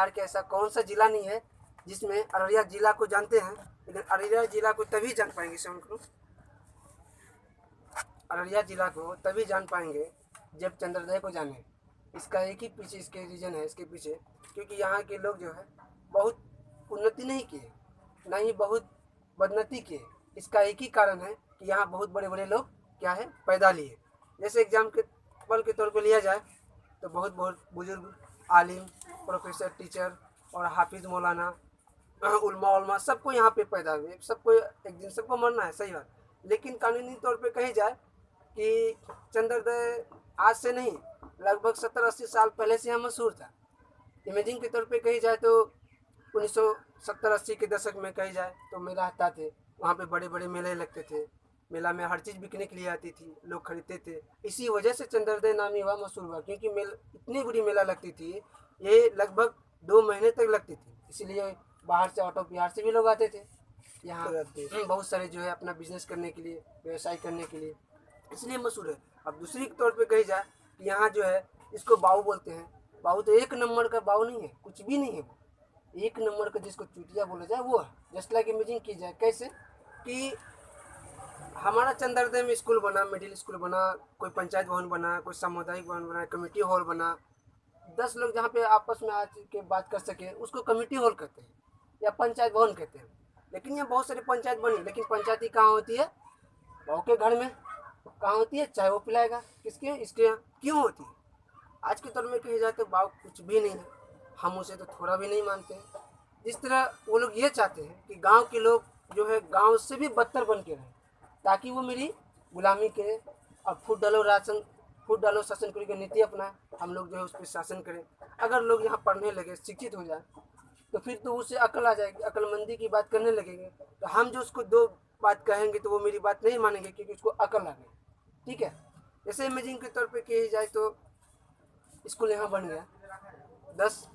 बिहार के ऐसा कौन सा जिला नहीं है जिसमें अररिया जिला को जानते हैं, लेकिन अररिया जिला को तभी जान पाएंगे अररिया जिला को तभी जान पाएंगे जब चंद्रोदय को जाने। इसका एक ही पीछे इसके रीज़न है, इसके पीछे क्योंकि यहाँ के लोग जो है बहुत उन्नति नहीं किए, ना ही बहुत बदनती किए। इसका एक ही कारण है कि यहाँ बहुत बड़े बड़े लोग क्या है पैदा लिए। जैसे एग्जाम्पल के तौर पे लिया जाए तो बहुत बहुत बुजुर्ग आलिम, प्रोफेसर, टीचर और हाफिज मौलाना, उलमा सबको यहाँ पे पैदा हुए। सबको एक दिन सबको मरना है, सही बात। लेकिन कानूनी तौर पे कही जाए कि चंद्रोदय आज से नहीं, लगभग 70-80 साल पहले से यहाँ मशहूर था। इमेजिंग के तौर पे कही जाए तो 1970-80 के दशक में कही जाए तो मेला आता थे, वहाँ पे बड़े बड़े मेले लगते थे। मेला में हर चीज़ बिकने के लिए आती थी, लोग खरीदते थे। इसी वजह से चंद्रोदय नामी हुआ, मशहूर हुआ, क्योंकि इतनी बड़ी मेला लगती थी, ये लगभग 2 महीने तक लगती थी। इसीलिए बाहर से, आउट ऑफ बिहार से भी लोग आते थे यहाँ बहुत सारे जो है अपना बिजनेस करने के लिए, व्यवसाय करने के लिए, इसलिए मशहूर है। अब दूसरी तौर पे कही जाए कि यहाँ जो है इसको बाऊ बोलते हैं। बाऊ तो एक नंबर का बाऊ नहीं है, कुछ भी नहीं है वो। एक नंबर का जिसको चूतिया बोला जाए वो है। जस्ट लाइक इमेजिंग की जाए कैसे कि हमारा चंद्रोदय में स्कूल बना, मिडिल स्कूल बना, कोई पंचायत भवन बना, कोई सामुदायिक भवन बना, कमेटी हॉल बना। 10 लोग जहाँ पे आपस में आज के बात कर सके उसको कमेटी हॉल कहते हैं या पंचायत भवन कहते हैं। लेकिन यहाँ बहुत सारी पंचायत बनी, लेकिन पंचायती कहाँ होती है? बहू के घर में। कहाँ होती है? चाय वो पिलाएगा किसके? इसके यहाँ। क्यों होती है? आज के दौर में कही जाए तो बाऊ कुछ भी नहीं है, हम उसे तो थोड़ा भी नहीं मानते हैं। जिस तरह वो लोग ये चाहते हैं कि गांव के लोग जो है गांव से भी बदतर बन के रहें, ताकि वो मेरी गुलामी करें और फूट डालो शासन करो की नीति अपनाए, हम लोग जो है उस पर शासन करें। अगर लोग यहाँ पढ़ने लगे, शिक्षित हो जाए, तो फिर तो उसे अकल आ जाएगी, अक्लमंदी की बात करने लगेंगे। तो हम जो उसको 2 बात कहेंगे तो वो मेरी बात नहीं मानेंगे, क्योंकि उसको अकल आ गई। ठीक है। जैसे इमेजिंग के तौर पे कही जाए तो स्कूल यहाँ बन गया, 10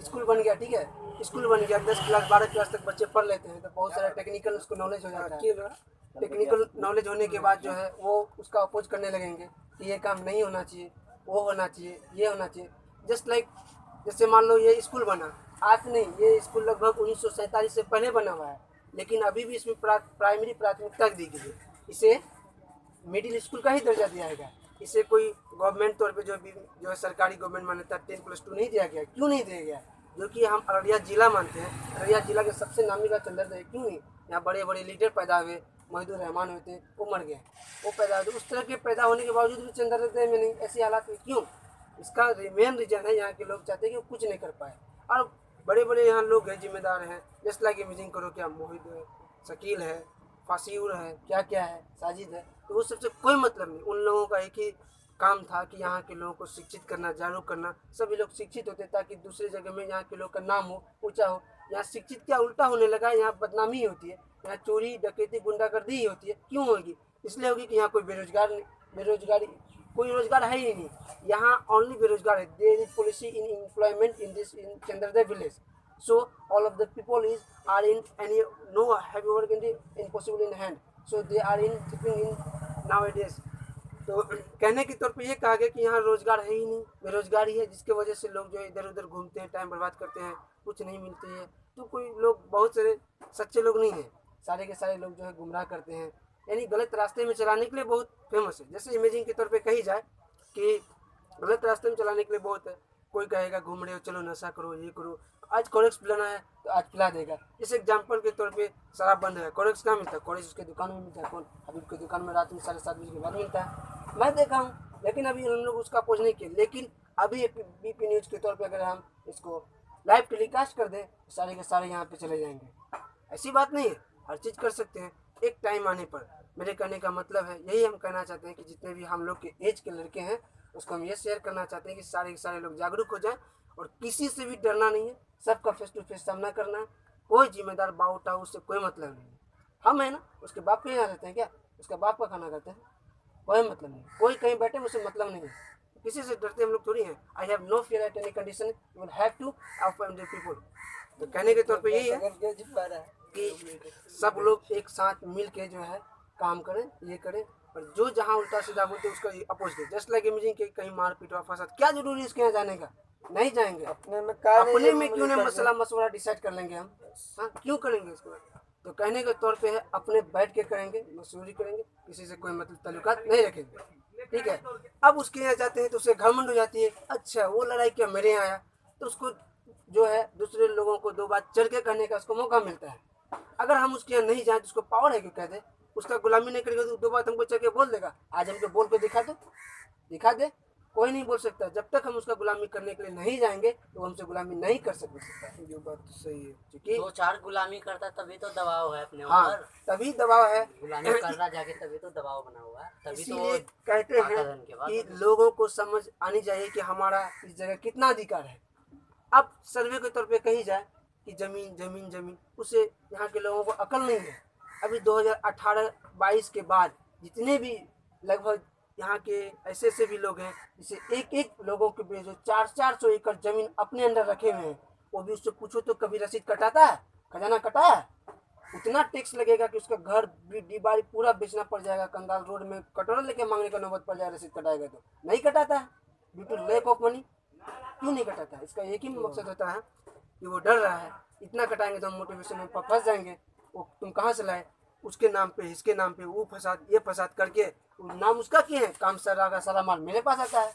स्कूल बन गया, ठीक है, स्कूल बन गया, 10 क्लास 12 क्लास तक बच्चे पढ़ लेते हैं, तो बहुत सारा टेक्निकल उसको नॉलेज हो जाता है। टेक्निकल नॉलेज होने के बाद जो है वो उसका अपोज करने लगेंगे कि ये काम नहीं होना चाहिए, वो होना चाहिए, ये होना चाहिए। जस्ट लाइक जैसे मान लो ये स्कूल बना आज नहीं, ये स्कूल लगभग 1947 से पहले बना हुआ है, लेकिन अभी भी इसमें प्राइमरी प्राथमिकता दी गई है। इसे मिडिल स्कूल का ही दर्जा दिया गया। इसे कोई गवर्नमेंट तौर पे जो है सरकारी गवर्नमेंट मान्यता 10+2 नहीं दिया गया। क्यों नहीं दिया गया? जो कि हम अररिया जिला मानते हैं, अररिया जिला के सबसे नामी का चंद्रोदय क्यों नहीं? यहाँ बड़े बड़े लीडर पैदा हुए, मोहिदुर रहमान हुए थे, वो मर गए, वो पैदा हुए। उस तरह के पैदा होने के बावजूद भी चंद्रोदय में नहीं, ऐसी हालात में क्यों? इसका मेन रीजन है यहाँ के लोग चाहते हैं कि वो कुछ नहीं कर पाए, और बड़े बड़े यहाँ लोग हैं, जिम्मेदार हैं। जस्ट लाइक इमेजिंग करो, क्या मोहित है, शकील है, फासीउर है, क्या क्या है, साजिद है, तो वो सबसे कोई मतलब नहीं। उन लोगों का एक ही काम था कि यहाँ के लोगों को शिक्षित करना, जागरूक करना। सभी लोग शिक्षित होते ताकि दूसरे जगह में यहाँ के लोग का नाम हो, ऊंचा हो। यहाँ शिक्षित क्या उल्टा होने लगा, यहाँ बदनामी ही होती है, यहाँ चोरी डकैती गुंडागर्दी ही होती है। क्यों होगी? इसलिए होगी कि यहाँ कोई बेरोजगारी कोई रोजगार है ही नहीं। यहाँ ओनली बेरोजगार है। There is policy in employment in Chandrodaya village, so all of the people are in any no heavy work impossible in hand, so they are in shipping in nowadays। तो कहने के तौर पे ये कहा गया कि यहाँ रोजगार है ही नहीं, बेरोजगारी है, जिसके वजह से लोग जो है इधर उधर घूमते हैं, टाइम बर्बाद करते हैं, कुछ नहीं मिलती है। तो कोई लोग, बहुत सारे सच्चे लोग नहीं हैं, सारे के सारे लोग जो है गुमराह करते हैं, यानी गलत रास्ते में चलाने के लिए बहुत फेमस है। जैसे इमेजिंग के तौर पे कही जाए कि गलत रास्ते में चलाने के लिए बहुत है। कोई कहेगा घूम रहे हो, चलो नशा करो, ये करो, आज कोरेक्स पिलाना है तो आज पिला देगा। इस एग्जाम्पल के तौर पे शराब बंद है, कोरेक्स कहाँ मिलता है? कोरेक्स उसके दुकान में मिलता है। कौन? हबीब की दुकान में रात में 7:30 बजे के बाद मिलता है, मैं देखा हूँ। लेकिन अभी उन लोग उसका अपोज नहीं किए। लेकिन अभी BP न्यूज़ के तौर पर अगर हम इसको लाइव टेलीकास्ट कर दें, सारे के सारे यहाँ पे चले जाएंगे। ऐसी बात नहीं है, हर चीज़ कर सकते हैं एक टाइम आने पर। मेरे कहने का मतलब है, यही हम कहना चाहते हैं कि जितने भी हम लोग के एज के लड़के हैं, उसको हम ये शेयर करना चाहते हैं कि सारे के सारे लोग जागरूक हो जाएं, और किसी से भी डरना नहीं है, सबका फेस टू फेस सामना करना है। कोई जिम्मेदार बाऊ टाऊ उससे कोई मतलब नहीं है। हम है ना, उसके बाप के यहाँ रहते हैं क्या? उसका बाप का खाना खाते हैं, कोई मतलब नहीं। कोई कहीं बैठे उसे मतलब नहीं है, किसी से डरते हम लोग थोड़ी हैं। I have no fear at any condition, you will have to offend the people. तो कहने के तौर पे यही है कि सब लोग एक साथ मिल के जो है काम करें, ये करें, और जो जहाँ उल्टा सीधा बोलते उसका अपोज दे। जस्ट लाइक इमेजिंग के कहीं मारपीट और फसाद, क्या जरूरी है इसके यहाँ जाने का? नहीं जाएंगे। अपने में का अपने में क्यों नहीं मसला मशवरा डिसाइड कर लेंगे हम? हाँ, क्यों करेंगे इसको? तो कहने के तौर पे है अपने बैठ के करेंगे, मसूरी करेंगे, किसी से कोई मतलब ताल्लुकात नहीं रखेंगे, ठीक है। अब उसके यहाँ जाते हैं तो उसे घमंड हो जाती है, अच्छा वो लड़ाई क्या मेरे यहाँ आया, तो उसको जो है दूसरे लोगों को दो बात चढ़ के कहने का उसको मौका मिलता है। अगर हम उसके यहाँ नहीं जाए तो उसको पावर है कि कह दे, उसका गुलामी नहीं करेगा तो दो बात हमको चढ़ के बोल देगा। आज हमको बोल के दिखा दे, कोई नहीं बोल सकता। जब तक हम उसका गुलामी करने के लिए नहीं जाएंगे तो हमसे गुलामी नहीं कर सकता है। जो बात तो सही है, क्योंकि 2-4 गुलामी करता तभी तो दबाव है अपने हाँ, ऊपर। तभी दबाव है। गुलामी कर रहा जाके तभी तो दबाव बना हुआ है, तभी तो इसीलिए कहते हैं ताकत के बाद कि लोगों को समझ आनी चाहिए कि हमारा इस जगह कितना अधिकार है। अब सर्वे के तौर पे कही जाए कि जमीन जमीन जमीन, उसे यहाँ के लोगों को अकल नहीं है। अभी 2018-22 के बाद जितने भी लगभग यहाँ के ऐसे ऐसे भी लोग हैं जिसे एक एक लोगों के भी जो 400 एकड़ जमीन अपने अंदर रखे हुए हैं, वो भी उससे पूछो तो कभी रसीद कटाता है? खजाना कटा है? उतना टैक्स लगेगा कि उसका घर बाड़ी पूरा बेचना पड़ जाएगा। कंगाल रोड में कटोरा लेके मांगने का नौबत पड़ जाएगा, रसीद कटाएगा तो नहीं कटाता है due to lack of money. क्यों नहीं कटाता है? इसका एक ही मकसद होता है कि वो डर रहा है, इतना कटाएंगे तो हम मोटिवेशन में फंस जाएंगे, वो तुम कहाँ से लाए, उसके नाम पे इसके नाम पे वो फसाद ये फसाद करके, नाम उसका किए हैं, काम सारा का सारा माल मेरे पास आता है।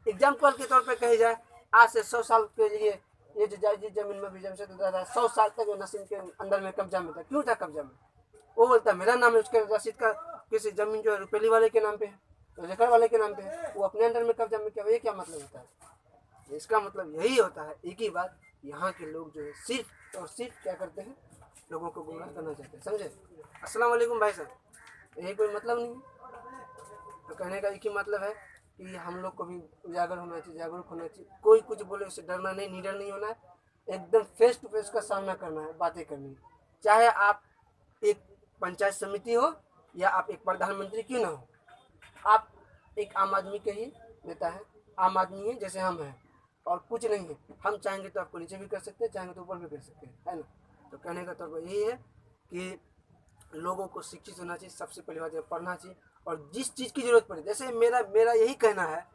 एग्जाम्पल के तौर पे कही जाए, आज से 100 साल के लिए ये जो जायज जमीन में भी जमशेद था 100 साल तक वो नसीम के अंदर में कब्जा में था। क्यों था कब्जा में? वो बोलता मेरा नाम है, उसके रसीद का किसी जमीन जो है रुपेली वाले के नाम पे है, रेखर वाले के नाम पे है, वो अपने अंदर में कब्जा में क्या? ये क्या मतलब होता है? इसका मतलब यही होता है, एक ही बात, यहाँ के लोग जो है सिर्फ और सिर्फ क्या करते हैं, लोगों को गुमराह करना चाहते हैं, समझे? अस्सलाम वालेकुम भाई साहब, यही कोई मतलब नहीं है। तो कहने का एक ही मतलब है कि हम लोग को भी उजागर होना चाहिए, जागरूक होना चाहिए। कोई कुछ बोले उससे डरना नहीं, निडर नहीं होना है, एकदम फेस टू फेस का सामना करना है, बातें करनी है। चाहे आप एक पंचायत समिति हो या आप एक प्रधानमंत्री क्यों ना हो, आप एक आम आदमी के ही नेता है, आम आदमी है जैसे हम हैं, और कुछ नहीं है। हम चाहेंगे तो आपको नीचे भी कर सकते हैं, चाहेंगे तो ऊपर भी कर सकते हैं, है ना? तो कहने का तौर यही है कि लोगों को शिक्षित होना चाहिए, सबसे पहली बात है पढ़ना चाहिए, और जिस चीज़ की ज़रूरत पड़े, जैसे मेरा यही कहना है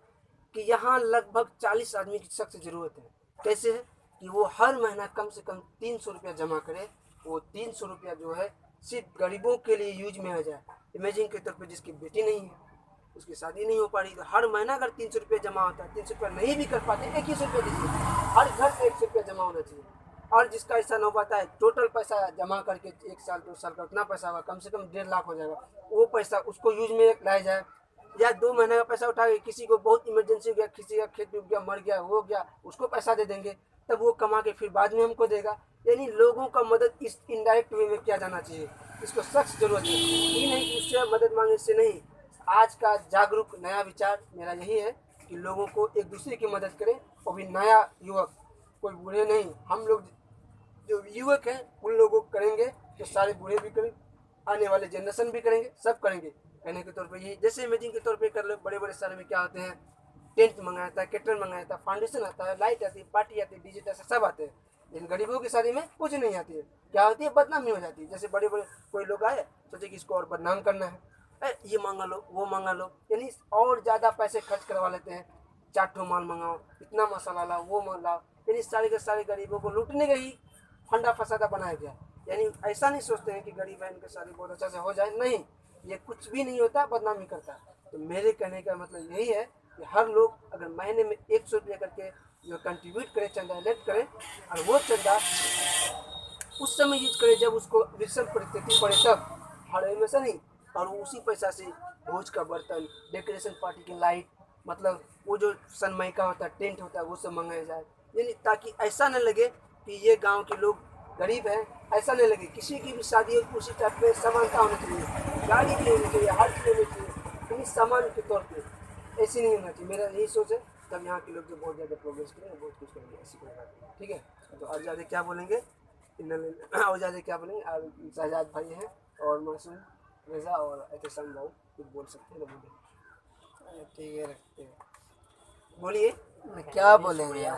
कि यहाँ लगभग 40 आदमी की सख्त ज़रूरत है। कैसे है कि वो हर महीना कम से कम 300 रुपया जमा करे। वो 300 रुपया जो है सिर्फ गरीबों के लिए यूज में आ जाए। इमेजिन के तौर पर जिसकी बेटी नहीं है, उसकी शादी नहीं हो पा रही, तो हर महीना अगर 300 रुपया जमा होता है, 300 रुपया नहीं भी कर पाते 21 रुपये दीजिए, हर घर से 100 रुपया जमा होना चाहिए। और जिसका ऐसा नहीं पाता है, टोटल पैसा जमा करके 1 साल 2 साल का उतना पैसा होगा, कम से कम 1.5 लाख हो जाएगा, वो पैसा उसको यूज में लाया जाए। या 2 महीने का पैसा उठा के किसी को बहुत इमरजेंसी हो गया, किसी का खेत डूब गया, मर गया, हो गया, उसको पैसा दे देंगे, तब वो कमा के फिर बाद में हमको देगा। यानी लोगों का मदद इस इनडायरेक्ट वे में किया जाना चाहिए, इसको सख्त जरूरत है। ये नहीं कि उससे मदद मांगने से नहीं। आज का जागरूक नया विचार मेरा यही है कि लोगों को एक दूसरे की मदद करें, और भी नया युवक, कोई बूढ़े नहीं, हम लोग जो युवक हैं उन लोगों को करेंगे तो सारे बूढ़े भी करेंगे, आने वाले जनरेशन भी करेंगे, सब करेंगे। कहने के तौर पे ये जैसे इमेजिंग के तौर पे कर लो, बड़े बड़े शहर में क्या होते हैं, टेंट मंगाया था, कैटर मंगाया था, फाउंडेशन आता है, लाइट आती है, पार्टी आती है, डीजे आता है, सब आते हैं। लेकिन गरीबों की शादी में कुछ नहीं आती है। क्या होती है? बदनामी हो जाती है। जैसे बड़े बड़े कोई लोग आए, सोचे कि इसको और बदनाम करना है, ये मांगा लो, वो मांगा लो, यानी और ज़्यादा पैसे खर्च करवा लेते हैं। 4 ठो माल मंगाओ, इतना मसाला लाओ, वो माल लाओ, यानी सारे के सारे गरीबों को लूटने का ही फंडा फसादा बनाया गया। यानी ऐसा नहीं सोचते हैं कि गरीब है इनके शादी बहुत अच्छा से हो जाए, नहीं, ये कुछ भी नहीं होता, बदनामी करता है। तो मेरे कहने का मतलब यही है कि हर लोग अगर महीने में 100 रुपया करके जो कंट्रीब्यूट करें, चंदा इलेक्ट करें, और वो चंदा उस समय यूज करें जब उसको विषम परिस्थिति पड़े, तब हर हमेशा नहीं। और उसी पैसा से भोज का बर्तन, डेकोरेशन पार्टी की लाइट, मतलब वो जो सनमाइका होता है, टेंट होता है, वो सब मंगाया जाए। यानी ताकि ऐसा न लगे कि ये गांव के लोग गरीब हैं, ऐसा नहीं लगे। किसी की भी शादी हो उसी टाइप में समानता होनी चाहिए, गाड़ी भी होनी चाहिए, हर चीज़ होनी चाहिए, यानी सामान के तौर पे ऐसी नहीं होना चाहिए। मेरा यही सोच है, तब यहाँ के लोग जो बहुत ज़्यादा प्रोग्रेस करेंगे, बहुत कुछ करेंगे, ऐसी कोई बात नहीं, ठीक है। तो और ज़्यादा क्या बोलेंगे, और ज़्यादा क्या बोलेंगे, आप शहजाद भाई हैं और मासूम रज़ा और एहतसाम भाऊ कुछ बोल सकते हैं तो बोलिए। ठीक है, रखते हैं। बोलिए। क्या बोलेंगे यार।